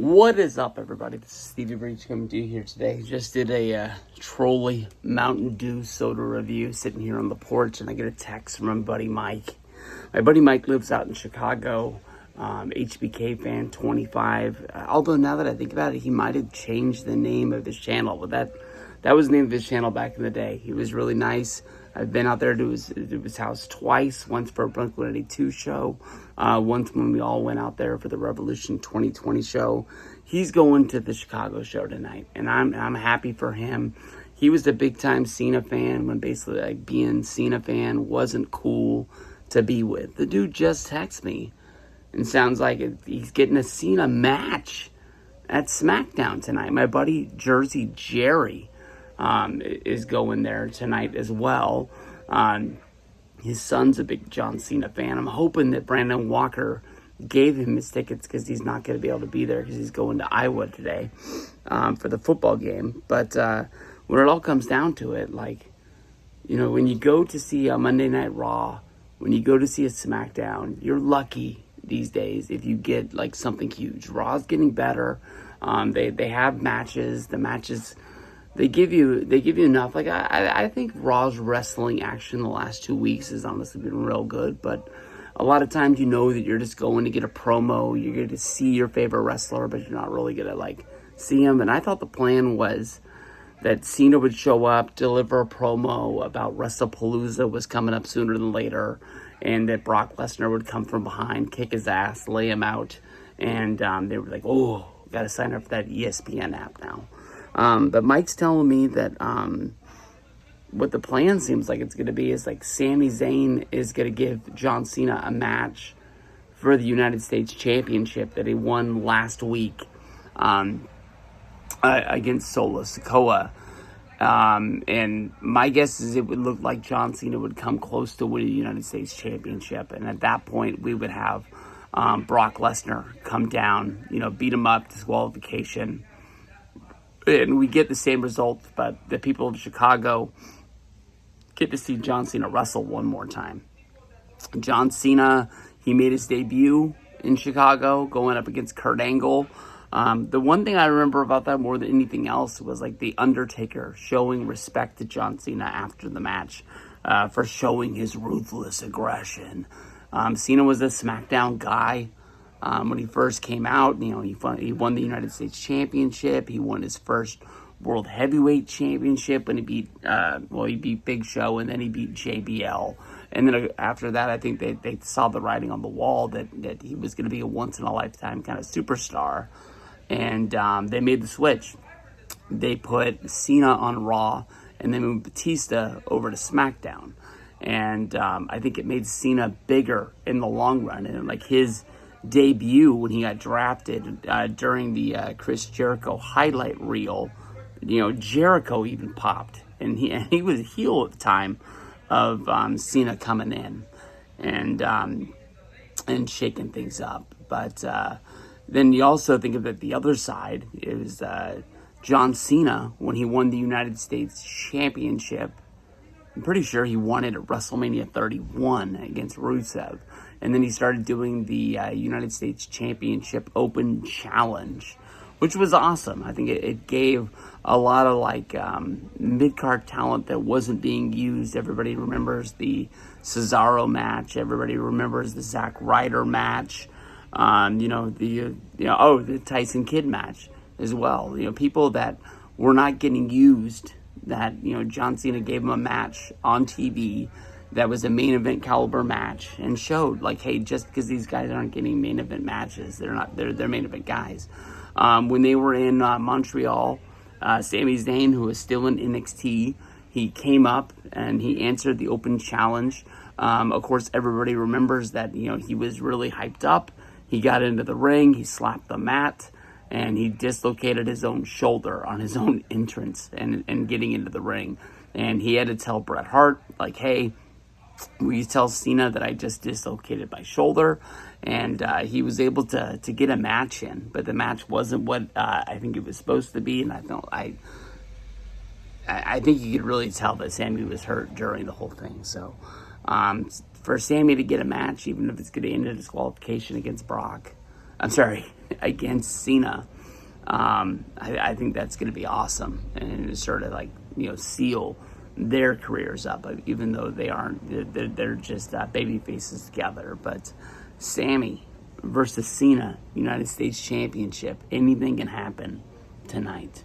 What is up, everybody? This is Stevie Breach coming to you here today. Just did a Trolley Mountain Dew soda review, sitting here on the porch, and I get a text from my buddy Mike. My buddy Mike lives out in Chicago, HBK fan 25. Although now that I think about it, he might have changed the name of his channel, but that was the name of his channel back in the day. He was really nice. I've been out there to his house twice, once for a Blink-182 show, once when we all went out there for the Revolution 2020 show. He's going to the Chicago show tonight, and I'm happy for him. He was a big-time Cena fan when basically like being Cena fan wasn't cool to be with. The dude just texted me and sounds like he's getting a Cena match at SmackDown tonight. My buddy Jersey Jerry is going there tonight as well. His son's a big John Cena fan. I'm hoping that Brandon Walker gave him his tickets because he's not going to be able to be there because he's going to Iowa today for the football game. But when it all comes down to it, like, you know, when you go to see a Monday Night Raw, when you go to see a SmackDown, you're lucky these days if you get like something huge. Raw's getting better. They have matches. The matches, they give you enough. Like I think Raw's wrestling action the last 2 weeks has honestly been real good, but a lot of times you know that you're just going to get a promo, you're going to see your favorite wrestler, but you're not really going to like see him. And I thought the plan was that Cena would show up, deliver a promo about WrestlePalooza was coming up sooner than later, and that Brock Lesnar would come from behind, kick his ass, lay him out, and they were like, oh, got to sign up for that ESPN app now. But Mike's telling me that what the plan seems like it's going to be is like Sami Zayn is going to give John Cena a match for the United States Championship that he won last week against Solo Sikoa. And my guess is it would look like John Cena would come close to winning the United States Championship. And at that point, we would have Brock Lesnar come down, you know, beat him up, disqualification. And we get the same result, but the people of Chicago get to see John Cena wrestle one more time. John Cena, he made his debut in Chicago going up against Kurt Angle. The one thing I remember about that more than anything else was like The Undertaker showing respect to John Cena after the match for showing his ruthless aggression. Cena was a SmackDown guy. When he first came out, you know, he won the United States Championship. He won his first World Heavyweight Championship when he beat Big Show, and then he beat JBL. And then after that, I think they saw the writing on the wall that he was going to be a once-in-a-lifetime kind of superstar. And they made the switch. They put Cena on Raw, and they moved Batista over to SmackDown. And I think it made Cena bigger in the long run. And like his debut when he got drafted during the Chris Jericho highlight reel, you know, Jericho even popped, and he was a heel at the time of Cena coming in and shaking things up. But then you also think of it, the other side is John Cena when he won the United States Championship. I'm pretty sure he won it at WrestleMania 31 against Rusev. And then he started doing the United States Championship Open Challenge, which was awesome. I think it gave a lot of like mid-card talent that wasn't being used. Everybody remembers the Cesaro match. Everybody remembers the Zack Ryder match. The Tyson Kidd match as well. You know, people that were not getting used, that, you know, John Cena gave them a match on TV that was a main event caliber match and showed like, hey, just because these guys aren't getting main event matches, they're main event guys. When they were in Montreal, Sami Zayn, who was still in NXT, he came up and he answered the open challenge. Of course, everybody remembers that, you know, he was really hyped up. He got into the ring, he slapped the mat, and he dislocated his own shoulder on his own entrance and getting into the ring. And he had to tell Bret Hart, like, hey, will you tell Cena that I just dislocated my shoulder? And he was able to get a match in, but the match wasn't what I think it was supposed to be. And I think you could really tell that Sami was hurt during the whole thing. So for Sami to get a match, even if it's going to end in disqualification against against Cena, I think that's going to be awesome, and sort of like, seal their careers up, even though they aren't. They're just baby faces together. But Sami versus Cena, United States Championship. Anything can happen tonight.